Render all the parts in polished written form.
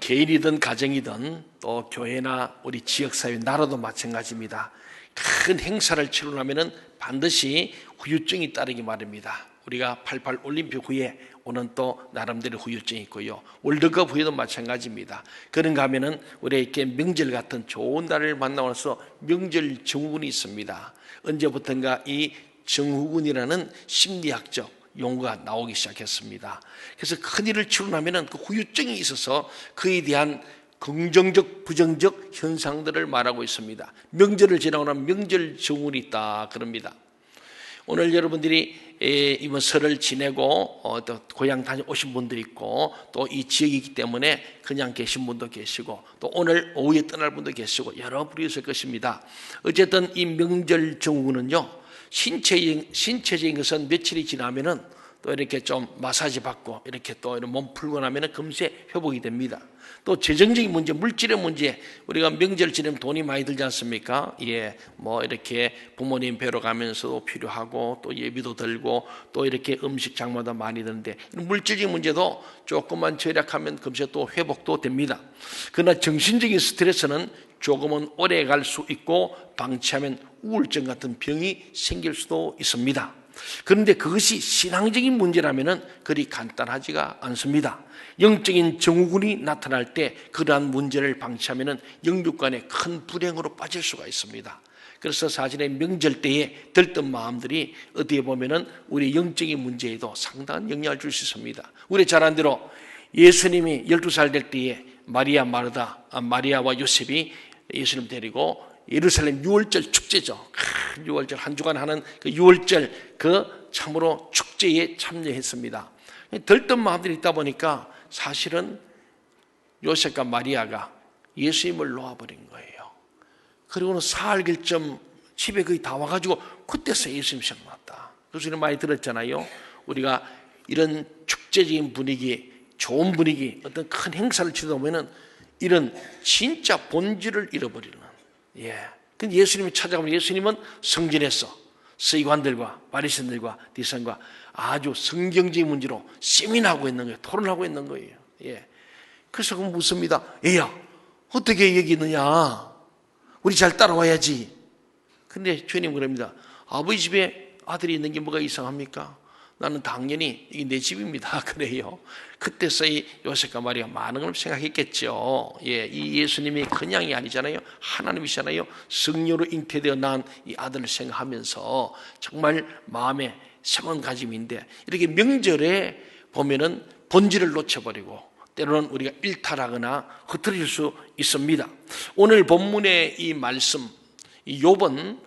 개인이든 가정이든 또 교회나 우리 지역사회, 나라도 마찬가지입니다. 큰 행사를 치르려면 반드시 후유증이 따르기 마련입니다. 우리가 88 올림픽 후에 오는 또 나름대로 후유증이 있고요. 월드컵 후에도 마찬가지입니다. 그런가 하면은 우리에게 명절 같은 좋은 날을 만나서 명절 증후군이 있습니다. 언제부턴가 이 증후군이라는 심리학적 용어가 나오기 시작했습니다. 그래서 큰일을 치르려면 그 후유증이 있어서 그에 대한 긍정적, 부정적 현상들을 말하고 있습니다. 명절을 지나고 나면 명절 증후군이 있다 그럽니다. 오늘 여러분들이 이번 설을 지내고 또 고향 다녀오신 분도 있고 또 이 지역이기 때문에 그냥 계신 분도 계시고 또 오늘 오후에 떠날 분도 계시고 여러 분이 있을 것입니다. 어쨌든 이 명절 증후군은요, 신체적인 것은 며칠이 지나면은 또 이렇게 좀 마사지 받고 이렇게 또 이런 몸 풀고 나면은 금세 회복이 됩니다. 또 재정적인 문제, 물질의 문제, 우리가 명절 지내면 돈이 많이 들지 않습니까? 예, 뭐 이렇게 부모님 뵈러 가면서도 필요하고 또 예비도 들고 또 이렇게 음식 장마다 많이 드는데 물질적인 문제도 조금만 절약하면 금세 또 회복도 됩니다. 그러나 정신적인 스트레스는 조금은 오래 갈 수 있고 방치하면 우울증 같은 병이 생길 수도 있습니다. 그런데 그것이 신앙적인 문제라면 그리 간단하지가 않습니다. 영적인 증후군이 나타날 때 그러한 문제를 방치하면 영육간에 큰 불행으로 빠질 수가 있습니다. 그래서 사실은 명절 때에 들뜬 마음들이 어디에 보면은 우리 영적인 문제에도 상당한 영향을 줄 수 있습니다. 우리 잘 아는 대로 예수님이 12살 될 때에 마리아와 요셉이 예수님 데리고 예루살렘 유월절 축제죠. 유월절 한 주간 하는 그 유월절 그 참으로 축제에 참여했습니다. 들뜬 마음들이 있다 보니까 사실은 요셉과 마리아가 예수님을 놓아버린 거예요. 그리고는 사흘 길쯤 집에 거의 다 와가지고 그때서 예수님 생각났다. 그래서 많이 들었잖아요. 우리가 이런 축제적인 분위기, 좋은 분위기, 어떤 큰 행사를 치다 보면은 이런 진짜 본질을 잃어버리는. 예. 근데 예수님이 찾아가면 예수님은 성전에서 서기관들과 바리새인들과 디선과 아주 성경적인 문제로 세미나하고 있는 거예요. 토론하고 있는 거예요. 예. 그래서 그럼 묻습니다. 얘야, 어떻게 여기 있느냐? 우리 잘 따라와야지. 근데 주님 그럽니다. 아버지 집에 아들이 있는 게 뭐가 이상합니까? 나는 당연히 이게 내 집입니다. 그래요. 그때서야 요셉과 마리아 많은 걸 생각했겠죠. 예, 이 예수님이 그냥이 아니잖아요. 하나님이시잖아요. 성녀로 잉태되어 낳은 이 아들을 생각하면서 정말 마음에 sem언가짐인데 이렇게 명절에 보면은 본질을 놓쳐버리고 때로는 우리가 일탈하거나 흐트러질 수 있습니다. 오늘 본문의 이 말씀, 이 욥은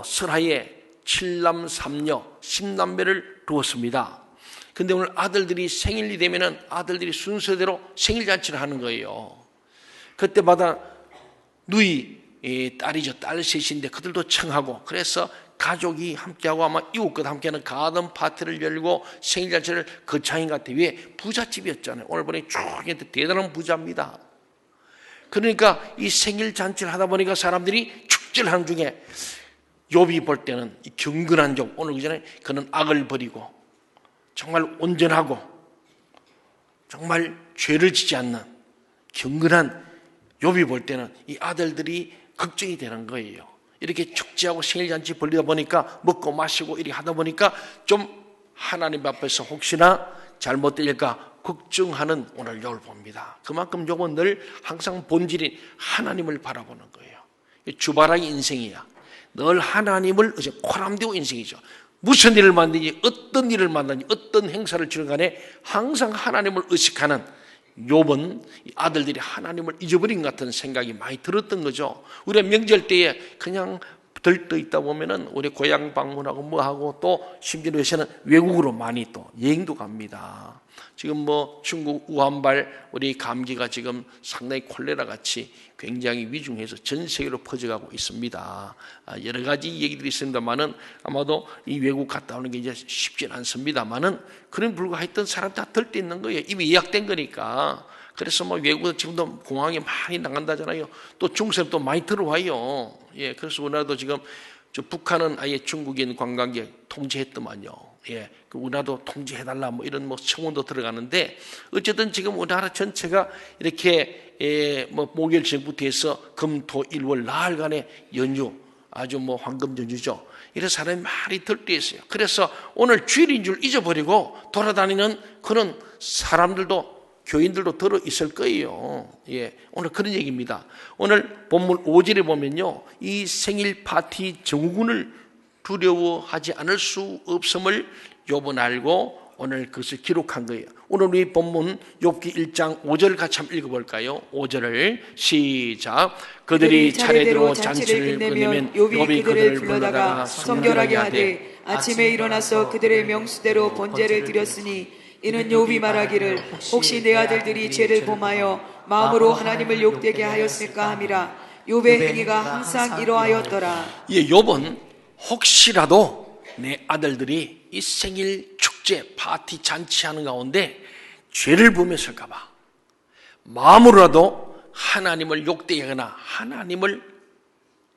설하에 7남 3녀 10남매를 두었습니다. 근데 오늘 아들들이 생일이 되면은 아들들이 순서대로 생일잔치를 하는 거예요. 그때마다 누이 딸이죠. 딸 셋인데 그들도 청하고 그래서 가족이 함께하고 아마 이웃과 함께하는 가든 파티를 열고 생일잔치를 거창인 것 같아요. 왜? 부잣집이었잖아요. 오늘 보니 쭉 대단한 부자입니다. 그러니까 이 생일잔치를 하다 보니까 사람들이 축제를 하는 중에 욥이 볼 때는 이 경건한 욥, 오늘 그전에 그는 악을 버리고 정말 온전하고 정말 죄를 지지 않는 경건한 욥이 볼 때는 이 아들들이 걱정이 되는 거예요. 이렇게 축제하고 생일잔치 벌리다 보니까 먹고 마시고 이렇게 하다 보니까 좀 하나님 앞에서 혹시나 잘못될까 걱정하는 오늘 욥을 봅니다. 그만큼 욥은 늘 항상 본질인 하나님을 바라보는 거예요. 주바라기 인생이야. 늘 하나님을 코람되고 인생이죠. 무슨 일을 만드니 어떤 일을 만드니 어떤 행사를 치르는 간에 항상 하나님을 의식하는 욥은 아들들이 하나님을 잊어버린 것 같은 생각이 많이 들었던 거죠. 우리가 명절 때에 그냥 들떠 있다 보면은 우리 고향 방문하고 뭐하고 또 심지어 요새는 외국으로 많이 또 여행도 갑니다. 지금 뭐 중국 우한발 우리 감기가 지금 상당히 콜레라 같이 굉장히 위중해서 전 세계로 퍼져가고 있습니다. 여러 가지 얘기들이 있습니다만은 아마도 이 외국 갔다 오는 게 이제 쉽지는 않습니다만은 그런 불구하였던 사람 다 들떠 있는 거예요. 이미 예약된 거니까. 그래서 뭐 외국에서 지금도 공항에 많이 나간다잖아요. 또 중국에서 또 많이 들어와요. 예, 그래서 우리나라도 지금 북한은 아예 중국인 관광객 통제했더만요. 예, 그 우리나라도 통제해달라 뭐 이런 뭐 청원도 들어가는데 어쨌든 지금 우리나라 전체가 이렇게 뭐 목요일 저녁부터 해서 금, 토, 일, 월 나흘간의 연휴 아주 뭐 황금 연휴죠. 이런 사람이 많이 들떠 있어요. 그래서 오늘 주일인 줄 잊어버리고 돌아다니는 그런 사람들도 교인들도 들어 있을 거예요. 예, 오늘 그런 얘기입니다. 오늘 본문 5절에 보면요, 이 생일 파티 증후군을 두려워하지 않을 수 없음을 욥은 알고 오늘 그것을 기록한 거예요. 오늘 우리 본문 욥기 1장 5절 같이 한번 읽어볼까요? 5절을 시작. 그들이 차례대로 잔치를 끝내면 욥이 그들을 불러다가 성결하게 하되 아침에 일어나서 그들의 명수대로 번제를 드렸으니 이는 욥이 말하기를 혹시 내 아들들이 죄를 범하여 마음으로 하나님을 욕되게 하였을까 함이라. 욥의 행위가 항상 이러하였더라. 예, 욥은 혹시라도 내 아들들이 이 생일 축제 파티 잔치하는 가운데 죄를 범했을까 봐 마음으로라도 하나님을 욕되게 하거나 하나님을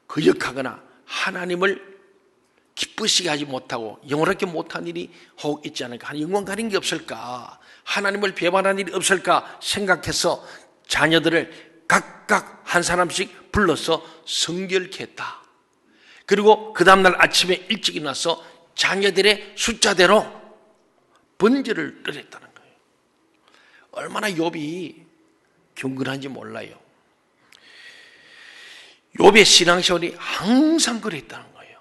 거역하거나 하나님을 기쁘시게 하지 못하고 영원하게 못한 일이 혹 있지 않을까, 영원 가린 게 없을까, 하나님을 배반한 일이 없을까 생각해서 자녀들을 각각 한 사람씩 불러서 성결케 했다. 그리고 그 다음날 아침에 일찍 일어나서 자녀들의 숫자대로 번제를 드렸다는 거예요. 얼마나 욥이 경건한지 몰라요. 욥의 신앙생활이 항상 그랬다는 거예요.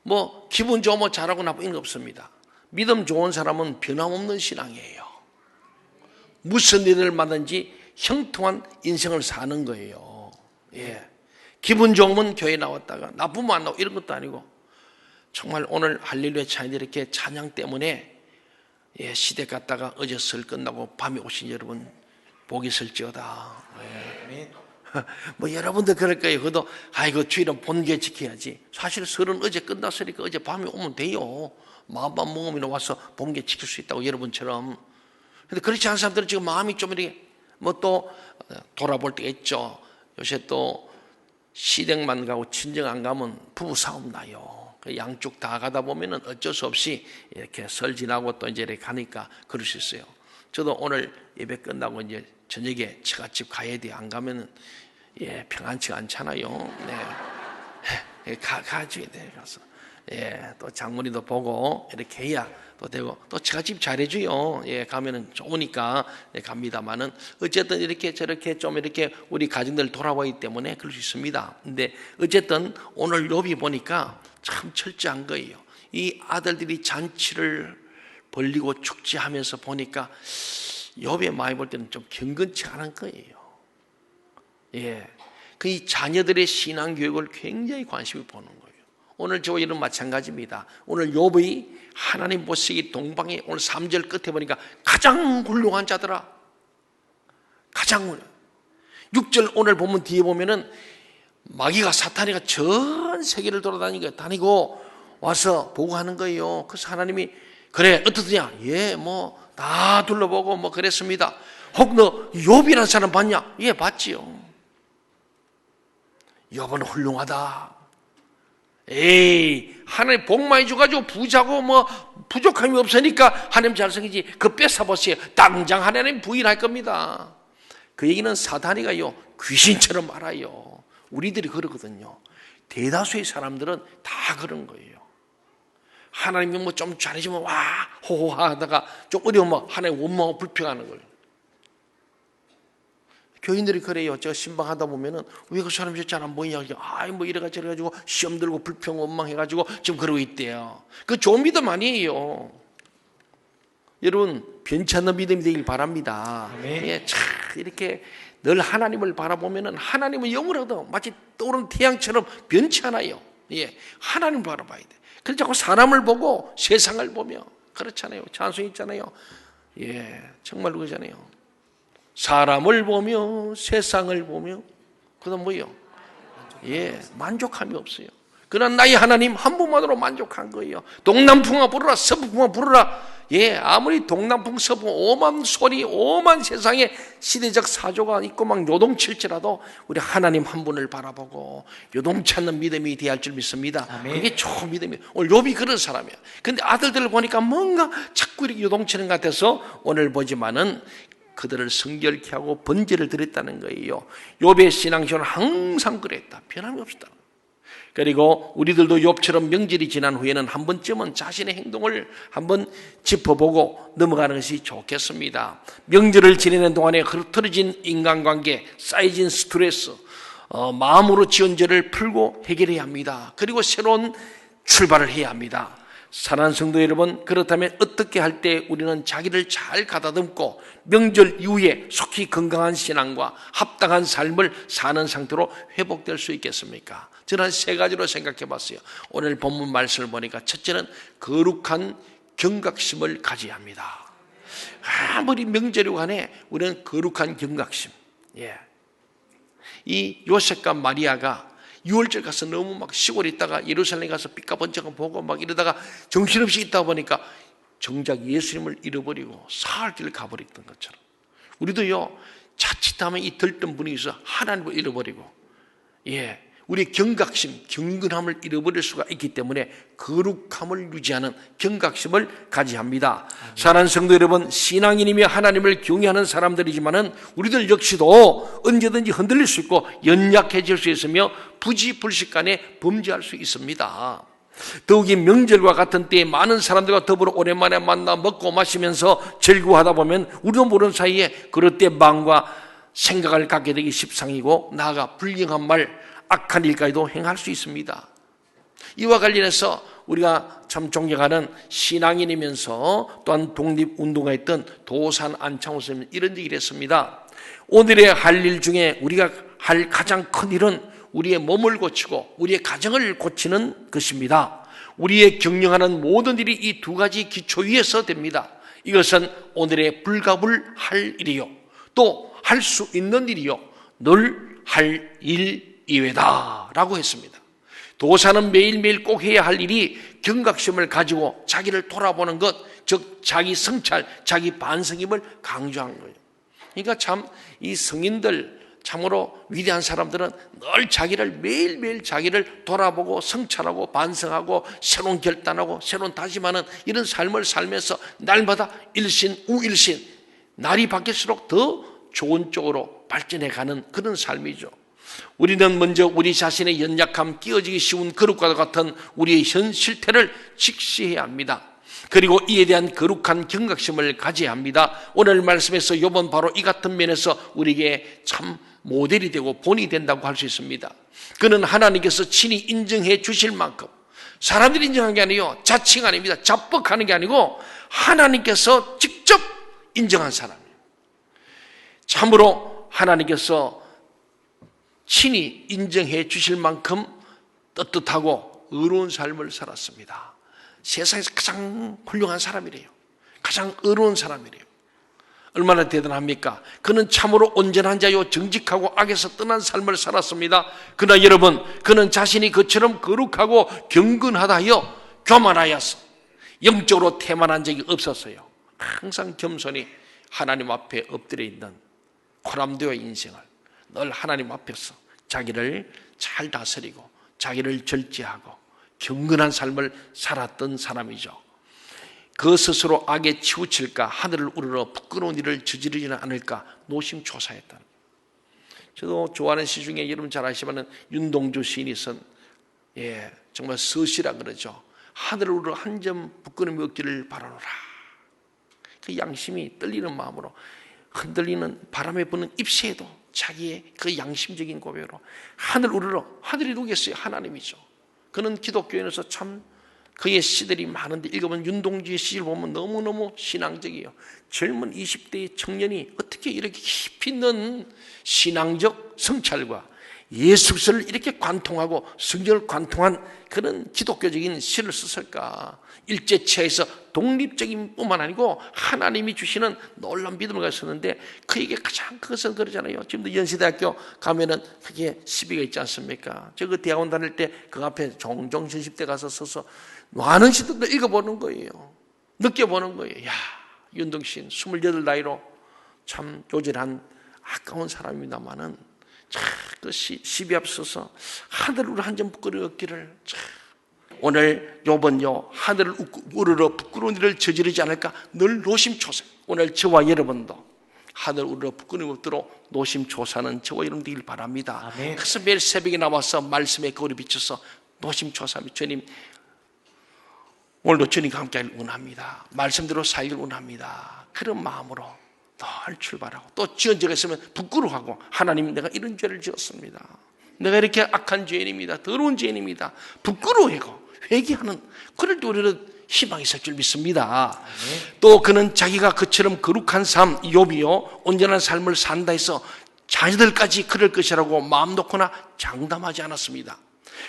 뭐 기분 좋으면 잘하고 나쁜 거 없습니다. 믿음 좋은 사람은 변함없는 신앙이에요. 무슨 일을 만든지 형통한 인생을 사는 거예요. 예. 기분 좋으면 교회 나왔다가 나쁘면 안 나오고 이런 것도 아니고, 정말 오늘 할렐루야 찬양이 이렇게 찬양 때문에 시댁 갔다가 어제 설 끝나고 밤에 오신 여러분 복이 있을지어다. 예. 뭐 여러분들 그럴 거예요. 그래도 아이고 주일은 본계 지켜야지. 사실 설은 어제 끝났으니까 어제 밤에 오면 돼요. 마음만 먹으면 와서 본계 지킬 수 있다고 여러분처럼. 근데 그렇지 않은 사람들은 지금 마음이 좀 이렇게 뭐 또 돌아볼 때가 있죠. 요새 또 시댁만 가고 친정 안 가면 부부 싸움 나요. 양쪽 다 가다 보면은 어쩔 수 없이 이렇게 설 지나고 또 이제 이렇게 가니까 그럴 수 있어요. 저도 오늘 예배 끝나고 이제 저녁에 처갓집 가야 돼. 안 가면은 평안치가 않잖아요. 네. 가줘야 돼. 가서. 또 장모님도 보고 이렇게 해야 또 되고, 또 처갓집 잘해줘요. 가면은 좋으니까 갑니다만은 어쨌든 이렇게 저렇게 좀 이렇게 우리 가정들 돌아보기 때문에 그럴 수 있습니다. 근데 어쨌든 오늘 욥이 보니까 참 철저한 거예요. 이 아들들이 잔치를 벌리고 축제하면서 보니까 욥의 마음이 볼 때는 좀 경건치 않은 거예요. 그 이 자녀들의 신앙 교육을 굉장히 관심이 보는 거예요. 오늘 저희는 마찬가지입니다. 오늘 욥의 하나님 보시기 동방에 오늘 3절 끝에 보니까 가장 훌륭한 자더라. 가장 훌륭한. 6절 오늘 보면 뒤에 보면은 마귀가 사탄이가 전 세계를 다니고 와서 보고하는 거예요. 그래서 하나님이 그래 어떻느냐? 뭐 다 둘러보고 뭐 그랬습니다. 혹 너 욥이라는 사람 봤냐? 봤지요. 욥은 훌륭하다. 하나님 복 많이 줘가지고 부자고 뭐 부족함이 없으니까 하나님 잘생기지. 그 뺏어보세요. 당장 하나님 부인할 겁니다. 그 얘기는 사탄이가요 귀신처럼 알아요. 우리들이 그러거든요. 대다수의 사람들은 다 그런 거예요. 하나님이 뭐 좀 잘해주면 와 호호하다가 좀 어려우면 하나님 원망하고 불평하는 거예요. 교인들이 그래요. 제가 신방하다 보면은 왜 그 사람이 잘 안 보이냐. 뭐 이래가지고 저래가지고 시험 들고 불평 원망해가지고 지금 그러고 있대요. 그 좋은 믿음 아니에요. 여러분 변치 않는 믿음이 되길 바랍니다. 참 이렇게 늘 하나님을 바라보면은 하나님은 영원하다. 마치 떠오르는 태양처럼 변치 않아요. 하나님을 바라봐야 돼. 그래서 자꾸 사람을 보고 세상을 보며 그렇잖아요. 찬송 있잖아요. 정말 그러잖아요. 사람을 보며 세상을 보며 그다음 뭐예요? 만족함이 없어요. 그러나 나의 하나님 한 분만으로 만족한 거예요. 동남풍아 부르라 서북풍아 부르라. 아무리 동남풍 서풍 오만 소리 오만 세상에 시대적 사조가 있고 막 요동칠지라도 우리 하나님 한 분을 바라보고 요동치 않는 믿음이 돼야 할 줄 믿습니다. 아멘. 그게 좋은 믿음이에요. 오늘 욥이 그런 사람이에요. 근데 아들들을 보니까 뭔가 자꾸 이렇게 요동치는 것 같아서 오늘 보지만은 그들을 성결케 하고 번제를 드렸다는 거예요. 욥의 신앙생활은 항상 그랬다. 변함이 없었다. 그리고 우리들도 욥처럼 명절이 지난 후에는 한 번쯤은 자신의 행동을 한번 짚어보고 넘어가는 것이 좋겠습니다. 명절을 지내는 동안에 흐트러진 인간관계, 쌓여진 스트레스, 마음으로 지은 죄를 풀고 해결해야 합니다. 그리고 새로운 출발을 해야 합니다. 사랑하는 성도 여러분, 그렇다면 어떻게 할 때 우리는 자기를 잘 가다듬고 명절 이후에 속히 건강한 신앙과 합당한 삶을 사는 상태로 회복될 수 있겠습니까? 저는 세 가지로 생각해 봤어요. 오늘 본문 말씀을 보니까 첫째는 거룩한 경각심을 가져야 합니다. 아무리 명절이 간에 우리는 거룩한 경각심. 이 요셉과 마리아가 유월절 가서 너무 막 시골에 있다가 예루살렘 가서 빛과 번쩍을 보고 막 이러다가 정신없이 있다 보니까 정작 예수님을 잃어버리고 사흘 길을 가버렸던 것처럼 우리도요, 자칫하면 이 들뜬 분위기에서 하나님을 잃어버리고 우리의 경각심, 경건함을 잃어버릴 수가 있기 때문에 거룩함을 유지하는 경각심을 가져야 합니다. 사랑하는 성도 여러분, 신앙인이며 하나님을 경외하는 사람들이지만은 우리들 역시도 언제든지 흔들릴 수 있고 연약해질 수 있으며 부지불식간에 범죄할 수 있습니다. 더욱이 명절과 같은 때에 많은 사람들과 더불어 오랜만에 만나 먹고 마시면서 즐거워하다 보면 우리도 모르는 사이에 그럴 때 마음과 생각을 갖게 되기 십상이고 나아가 불경한 말, 악한 일까지도 행할 수 있습니다. 이와 관련해서 우리가 참 존경하는 신앙인이면서 또한 독립운동가였던 도산 안창호 선생님은 이런 얘기를 했습니다. 오늘의 할 일 중에 우리가 할 가장 큰 일은 우리의 몸을 고치고 우리의 가정을 고치는 것입니다. 우리의 경영하는 모든 일이 이 두 가지 기초 위에서 됩니다. 이것은 오늘의 불가불할 일이요, 또 할 수 있는 일이요, 늘 할 일 이외다 라고 했습니다. 도사는 매일매일 꼭 해야 할 일이 경각심을 가지고 자기를 돌아보는 것, 즉 자기 성찰, 자기 반성임을 강조한 거예요. 그러니까 참 이 성인들, 참으로 위대한 사람들은 늘 자기를 매일매일 자기를 돌아보고 성찰하고 반성하고 새로운 결단하고 새로운 다짐하는 이런 삶을 살면서 날마다 일신 우일신, 날이 바뀔수록 더 좋은 쪽으로 발전해가는 그런 삶이죠. 우리는 먼저 우리 자신의 연약함, 끼어지기 쉬운 그릇과 같은 우리의 현 실태를 직시해야 합니다. 그리고 이에 대한 거룩한 경각심을 가져야 합니다. 오늘 말씀에서 욥은 바로 이 같은 면에서 우리에게 참 모델이 되고 본이 된다고 할 수 있습니다. 그는 하나님께서 친히 인정해 주실 만큼, 사람들이 인정한 게 아니에요, 자칭 아닙니다, 자뻑하는 게 아니고 하나님께서 직접 인정한 사람이에요. 참으로 하나님께서 친히 인정해 주실 만큼 떳떳하고 의로운 삶을 살았습니다. 세상에서 가장 훌륭한 사람이래요. 가장 의로운 사람이래요. 얼마나 대단합니까? 그는 참으로 온전한 자요 정직하고 악에서 떠난 삶을 살았습니다. 그러나 여러분, 그는 자신이 그처럼 거룩하고 경건하다 하여 교만하여서 영적으로 태만한 적이 없었어요. 항상 겸손히 하나님 앞에 엎드려 있는 코람되어 인생을 늘 하나님 앞에서 자기를 잘 다스리고 자기를 절제하고 경건한 삶을 살았던 사람이죠. 그 스스로 악에 치우칠까, 하늘을 우러러 부끄러운 일을 저지르지는 않을까 노심초사했다. 저도 좋아하는 시 중에 여러분 잘 아시지만 윤동주 시인이 쓴 정말 서시라 그러죠. 하늘을 우러러 한 점 부끄러움이 없기를 바라노라. 그 양심이 떨리는 마음으로 흔들리는 바람에 부는 잎새에도 자기의 그 양심적인 고백으로 하늘 우러러, 하늘이 누구겠어요? 하나님이죠. 그는 기독교인으로서 참 그의 시들이 많은데 읽어보면 윤동주의 시를 보면 너무너무 신앙적이에요. 젊은 20대의 청년이 어떻게 이렇게 깊이 있는 신앙적 성찰과 예수를 이렇게 관통하고 성경을 관통한 그런 기독교적인 시를 썼을까? 일제치하에서 독립적인 뿐만 아니고 하나님이 주시는 놀라운 믿음을 가졌었는데 그에게 가장 그것은 그러잖아요. 지금도 연세대학교 가면은 그게 시비가 있지 않습니까? 저 그 대학원 다닐 때 그 앞에 종종 전십대 가서 서서 많은 시들도 읽어보는 거예요. 느껴보는 거예요. 야, 윤동신 28 나이로 참 요절한 아까운 사람입니다마는 그 시비 앞서서 하늘을 한 점 부끄러웠기를. 오늘 욥은요, 하늘을 우러러 부끄러운 일을 저지르지 않을까 늘 노심초사. 오늘 저와 여러분도 하늘 우러러 부끄러움이 없도록 노심초사는 저와 여러분 되길 바랍니다. 아멘. 그래서 매일 새벽에 나와서 말씀의 거울에 비춰서 노심초사하며 주님, 오늘도 주님과 함께하길 원합니다. 말씀대로 살길 원합니다. 그런 마음으로 늘 출발하고, 또 지은 죄가 있으면 부끄러워하고, 하나님 내가 이런 죄를 지었습니다. 내가 이렇게 악한 죄인입니다. 더러운 죄인입니다. 부끄러워하고 회개하는, 그럴 때 우리는 희망이 있을 줄 믿습니다. 또 그는 자기가 그처럼 거룩한 삶, 욥이요 온전한 삶을 산다 해서 자녀들까지 그럴 것이라고 마음 놓거나 장담하지 않았습니다.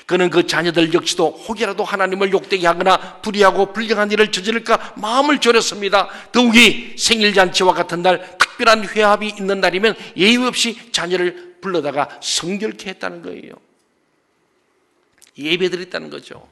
그는 그 자녀들 역시도 혹이라도 하나님을 욕되게 하거나 불의하고 불량한 일을 저지를까 마음을 졸였습니다. 더욱이 생일잔치와 같은 날, 특별한 회합이 있는 날이면 예의 없이 자녀를 불러다가 성결케 했다는 거예요. 예배드렸다는 거죠.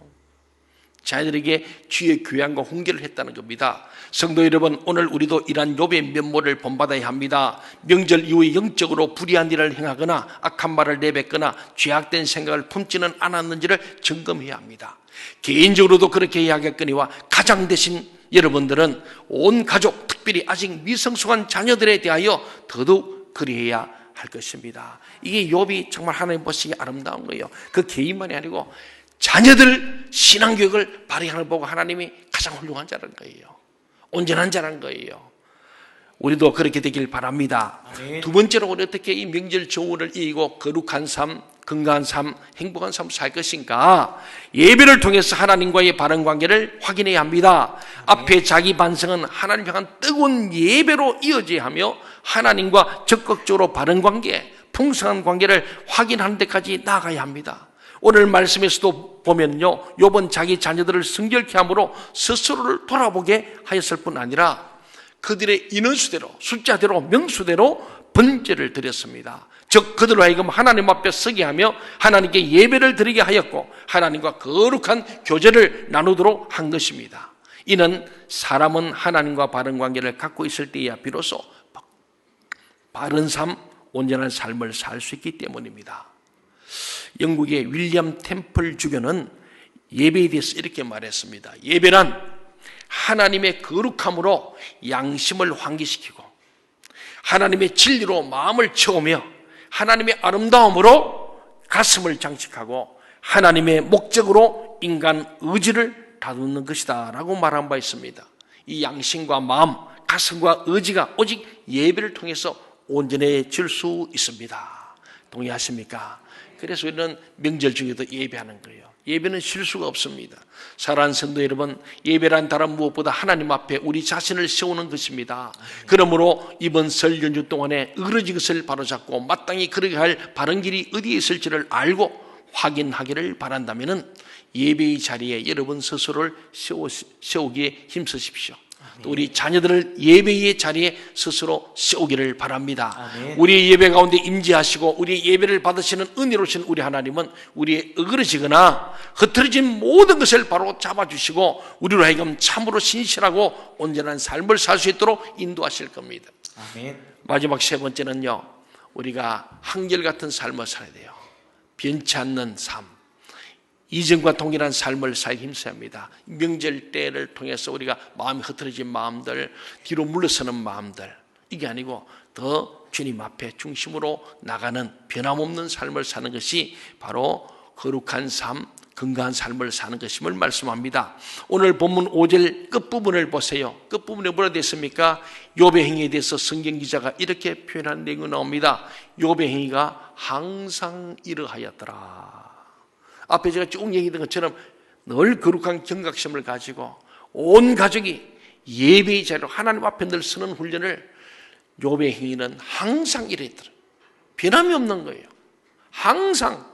자녀들에게 주의 교양과 훈계를 했다는 겁니다. 성도 여러분, 오늘 우리도 이러한 욥의 면모를 본받아야 합니다. 명절 이후에 영적으로 불의한 일을 행하거나 악한 말을 내뱉거나 죄악된 생각을 품지는 않았는지를 점검해야 합니다. 개인적으로도 그렇게 해야겠거니와 가장 되신 여러분들은 온 가족, 특별히 아직 미성숙한 자녀들에 대하여 더더욱 그리해야 할 것입니다. 이게 욥이 정말 하나님 보시기에 아름다운 거예요. 그 개인만이 아니고 자녀들 신앙교육을 발휘하는 걸 보고 하나님이 가장 훌륭한 자라는 거예요. 온전한 자라는 거예요. 우리도 그렇게 되길 바랍니다. 아멘. 두 번째로 우리 어떻게 이 명절 정오를 이기고 거룩한 삶, 건강한 삶, 행복한 삶을 살 것인가? 예배를 통해서 하나님과의 바른 관계를 확인해야 합니다. 앞에 자기 반성은 하나님 향한 뜨거운 예배로 이어져야 하며 하나님과 적극적으로 바른 관계, 풍성한 관계를 확인하는 데까지 나아가야 합니다. 오늘 말씀에서도 보면요, 욥은 자기 자녀들을 성결케 함으로 스스로를 돌아보게 하였을 뿐 아니라 그들의 인원수대로, 숫자대로, 명수대로 번제를 드렸습니다. 즉 그들로 하여금 하나님 앞에 서게 하며 하나님께 예배를 드리게 하였고 하나님과 거룩한 교제를 나누도록 한 것입니다. 이는 사람은 하나님과 바른 관계를 갖고 있을 때야 비로소 바른 삶, 온전한 삶을 살 수 있기 때문입니다. 영국의 윌리엄 템플 주교는 예배에 대해서 이렇게 말했습니다. 예배란 하나님의 거룩함으로 양심을 환기시키고 하나님의 진리로 마음을 채우며 하나님의 아름다움으로 가슴을 장식하고 하나님의 목적으로 인간 의지를 다듬는 것이다 라고 말한 바 있습니다. 이 양심과 마음, 가슴과 의지가 오직 예배를 통해서 온전해질 수 있습니다. 동의하십니까? 그래서 우리는 명절 중에도 예배하는 거예요. 예배는 실수가 없습니다. 사랑하는 성도 여러분, 예배란 다른 무엇보다 하나님 앞에 우리 자신을 세우는 것입니다. 그러므로 이번 설 연휴 동안에 어그러진 것을 바로잡고 마땅히 그러게 할 바른 길이 어디에 있을지를 알고 확인하기를 바란다면 예배의 자리에 여러분 스스로를 세우기에 힘쓰십시오. 또 우리 자녀들을 예배의 자리에 스스로 세우기를 바랍니다. 아멘. 우리의 예배 가운데 임재하시고 우리의 예배를 받으시는 은혜로우신 우리 하나님은 우리의 어그러지거나 흐트러진 모든 것을 바로 잡아주시고 우리로 하여금 참으로 신실하고 온전한 삶을 살 수 있도록 인도하실 겁니다. 아멘. 마지막 세 번째는요, 우리가 한결같은 삶을 살아야 돼요. 변치 않는 삶, 이전과 동일한 삶을 살기 힘써야 합니다. 명절 때를 통해서 우리가 마음이 흐트러진 마음들, 뒤로 물러서는 마음들, 이게 아니고 더 주님 앞에 중심으로 나가는 변함없는 삶을 사는 것이 바로 거룩한 삶, 건강한 삶을 사는 것임을 말씀합니다. 오늘 본문 5절 끝부분을 보세요. 끝부분에 뭐라 되어 있습니까? 욥의 행위에 대해서 성경 기자가 이렇게 표현한 내용이 나옵니다. 욥의 행위가 항상 이러하였더라. 앞에 제가 쭉 얘기했던 것처럼 늘 거룩한 경각심을 가지고 온 가족이 예배의 자리로 하나님 앞에 늘 서는 훈련을 욥의 행위는 항상 이랬더라. 변함이 없는 거예요. 항상.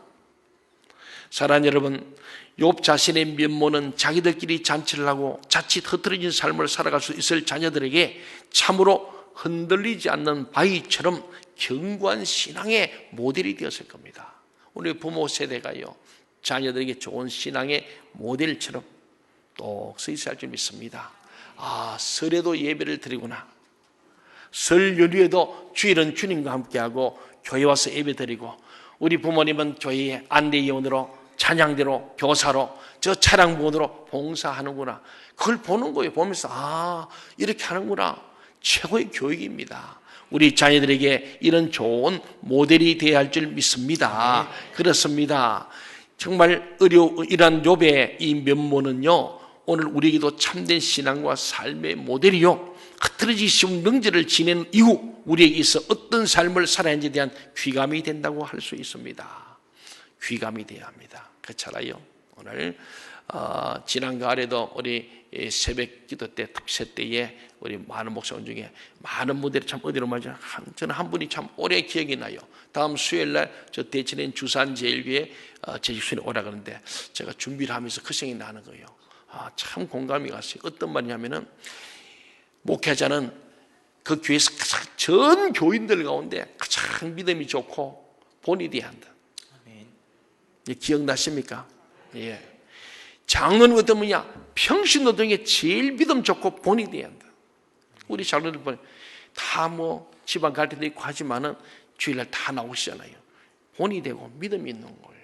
사랑하는 여러분, 욥 자신의 면모는 자기들끼리 잔치를 하고 자칫 흐트러진 삶을 살아갈 수 있을 자녀들에게 참으로 흔들리지 않는 바위처럼 견고한 신앙의 모델이 되었을 겁니다. 우리 부모 세대가요, 자녀들에게 좋은 신앙의 모델처럼 똑 서 있어야 할 줄 믿습니다. 설에도 예배를 드리구나. 설 연휴에도 주일은 주님과 함께하고 교회 와서 예배 드리고, 우리 부모님은 교회에 안내위원으로, 찬양대로, 교사로, 저 차량부원으로 봉사하는구나. 그걸 보는 거예요. 보면서 이렇게 하는구나. 최고의 교육입니다. 우리 자녀들에게 이런 좋은 모델이 되어야 할 줄 믿습니다. 그렇습니다. 정말 이러한 욥의 이 면모는요, 오늘 우리에게도 참된 신앙과 삶의 모델이요, 흐트러지기 쉬운 명절을 지낸 이후 우리에게 있어 어떤 삶을 살아야 하는지에 대한 귀감이 된다고 할 수 있습니다. 귀감이 되어야 합니다. 그렇잖아요. 오늘 지난 가을에도 우리 새벽 기도 때, 특세 때에 우리 많은 목사님 중에 많은 분들이 참 어디로 말이죠. 저는 한 분이 참 오래 기억이 나요. 다음 수요일날 저 대천인 주산제일교회 제주순에 오라 그러는데, 제가 준비를 하면서 그 생각이 나는 거예요. 참 공감이 갔어요. 어떤 말이냐면은, 목회자는 그 교회에서 가장 전 교인들 가운데 가장 믿음이 좋고 본이 돼야 한다. 기억나십니까? 예. 장로는 어떤 분이야? 평신도 중에 제일 믿음 좋고 본이 돼야 한다. 우리 장로들 보면 다 지방 갈 때도 있고 하지만은 주일날 다 나오시잖아요. 본이 되고 믿음이 있는 거예요.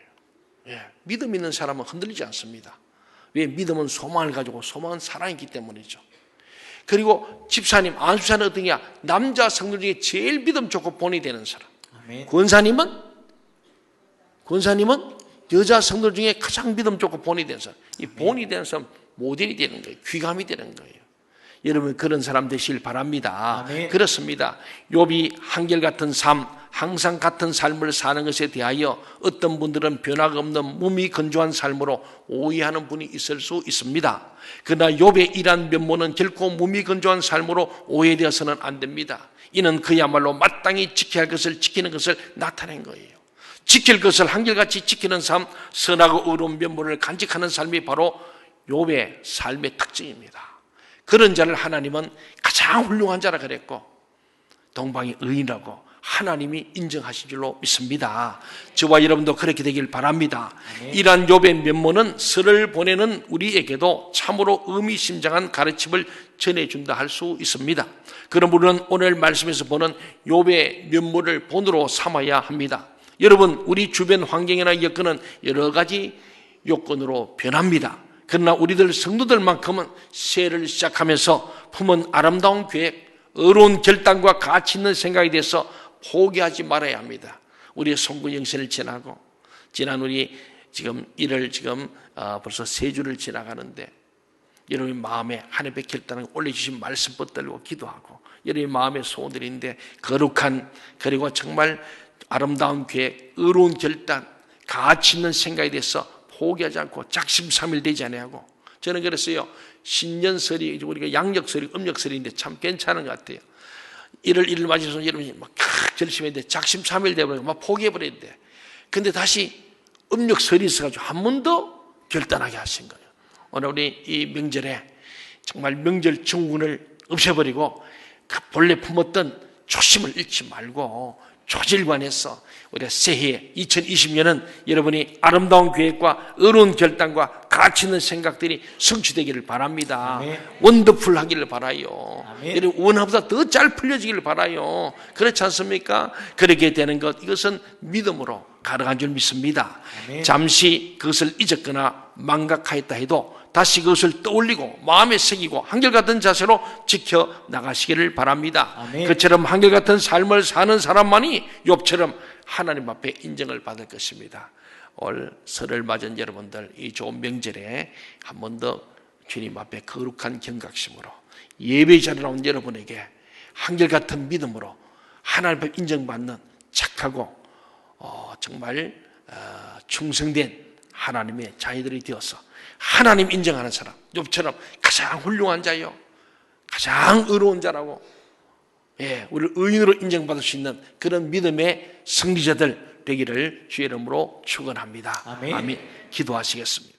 예. 믿음 있는 사람은 흔들리지 않습니다. 왜? 믿음은 소망을 가지고, 소망은 사랑이기 때문이죠. 그리고 집사님, 안수사는 어떤 게야? 남자 성도 중에 제일 믿음 좋고 본이 되는 사람. 아멘. 권사님은 여자 성도 중에 가장 믿음 좋고 본이 되는 사람. 이 본이 되는 사람 모델이 되는 거예요. 귀감이 되는 거예요. 여러분 그런 사람 되시길 바랍니다. 아멘. 그렇습니다. 욥이 한결같은 삶, 항상 같은 삶을 사는 것에 대하여 어떤 분들은 변화가 없는 몸이 건조한 삶으로 오해하는 분이 있을 수 있습니다. 그러나 욥의 이러한 면모는 결코 몸이 건조한 삶으로 오해되어서는 안 됩니다. 이는 그야말로 마땅히 지켜야 할 것을 지키는 것을 나타낸 거예요. 지킬 것을 한결같이 지키는 삶, 선하고 의로운 면모를 간직하는 삶이 바로 욥의 삶의 특징입니다. 그런 자를 하나님은 가장 훌륭한 자라 그랬고, 동방의 의인이라고 하나님이 인정하신 줄로 믿습니다. 저와 여러분도 그렇게 되길 바랍니다. 이러한 욥의 면모는 설을 보내는 우리에게도 참으로 의미심장한 가르침을 전해준다 할 수 있습니다. 그런 분은 오늘 말씀에서 보는 욥의 면모를 본으로 삼아야 합니다. 여러분, 우리 주변 환경이나 여건은 여러 가지 요건으로 변합니다. 그러나 우리들 성도들만큼은 새해를 시작하면서 품은 아름다운 계획, 의로운 결단과 가치 있는 생각에 대해서 포기하지 말아야 합니다. 우리의 송구 영신을 지나고, 지난 우리 지금 벌써 3주를 지나가는데, 여러분의 마음에 하늘의 결단을 올려주신 말씀 붙들고 기도하고, 여러분의 마음의 소원들인데 거룩한, 그리고 정말 아름다운 계획, 의로운 결단, 가치 있는 생각에 대해서 포기하지 않고 작심삼일되지 않아하고, 저는 그랬어요. 신년설이 우리가 양력설이 음력설인데 참 괜찮은 것 같아요. 일을 맞이해서 여러분이 막 결심했는데 작심삼일 되버리고 막 포기해버렸는데, 근데 다시 음력설이 있어가지고 한 번 더 결단하게 하신 거예요. 오늘 우리 이 명절에 정말 명절 증후군을 없애버리고 그 본래 품었던 초심을 잃지 말고 조질관해서 우리가 새해 2020년은 여러분이 아름다운 계획과 의로운 결단과 가치 있는 생각들이 성취되기를 바랍니다. 아멘. 원더풀 하기를 바라요. 아멘. 여러분 원하보다 더 잘 풀려지기를 바라요. 그렇지 않습니까? 그렇게 되는 것, 이것은 믿음으로 가능한 줄 믿습니다. 아멘. 잠시 그것을 잊었거나 망각하였다 해도 다시 그것을 떠올리고 마음에 새기고 한결같은 자세로 지켜나가시기를 바랍니다. 아멘. 그처럼 한결같은 삶을 사는 사람만이 욥처럼 하나님 앞에 인정을 받을 것입니다. 올 설을 맞은 여러분들, 이 좋은 명절에 한 번 더 주님 앞에 거룩한 경각심으로 예배 자리에 나온 여러분에게 한결같은 믿음으로 하나님 앞에 인정받는 착하고 정말 충성된 하나님의 자녀들이 되어서 하나님 인정하는 사람, 욥처럼 가장 훌륭한 자요, 가장 의로운 자라고, 우리를 의인으로 인정받을 수 있는 그런 믿음의 승리자들 되기를 주의 이름으로 축원합니다. 아멘. 기도하시겠습니다.